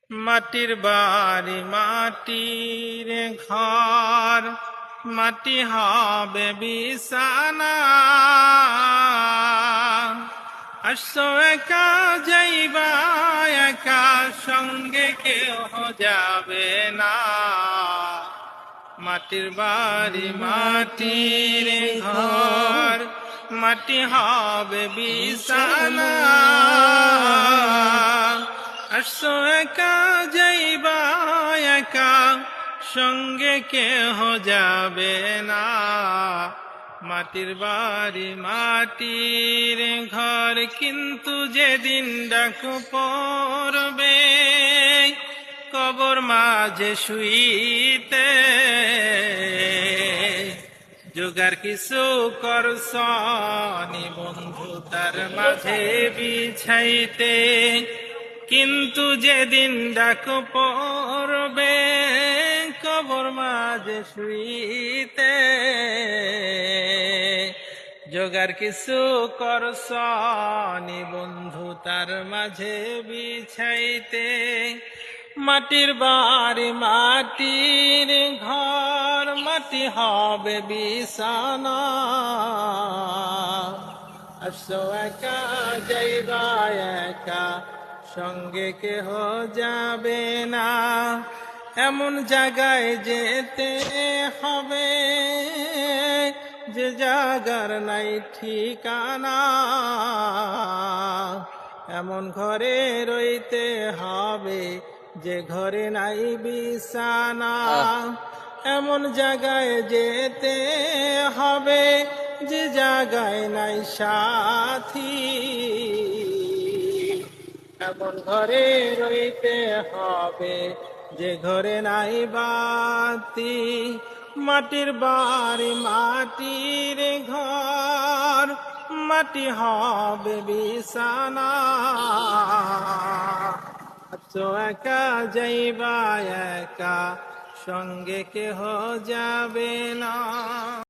মাটির বাড়ি মাটির ঘর, মাটি হবে বিছানা। আসছো একা যাইবা একা, সঙ্গে কেউ যাবে না। মাটির বাড়ি মাটির ঘর, মাটি হবে বিছানা। আসছো একা যাইবা একা, সঙ্গে কেহ যাবে না। মাটির বাড়ি মাটির ঘর, কিন্তু যেদিন ডাক পড়বে কবর মাঝে শুইতে, জোগাড় কিছু করছনি বন্ধু তার মাঝে বিছাইতে। কিন্তু যেদিন ডাক পড়বে কবর মাঝে শুইতে, জোগাড় কিছু করছনি বন্ধু তার মাঝে বিছাইতে। মাটির বাড়ি মাটির ঘর, মাটি হবে বিছানা। আসো একা যাইবা একা, সঙ্গে কেহ যাবে না। এমন জায়গায় যেতে হবে যে জায়গার নাই ঠিকানা। এমন ঘরে রইতে হবে যে ঘরে নাই বিছানা। এমন জায়গায় যেতে হবে যে জায়গায় নাই সাথী। এমন ঘরে রইতে হবে যে ঘরে নাই বাতি। মাটির বাড়ি মাটির ঘর, মাটি হবে বিছানা। তো একা যাইবা একা, সঙ্গে কেহ যাবে না।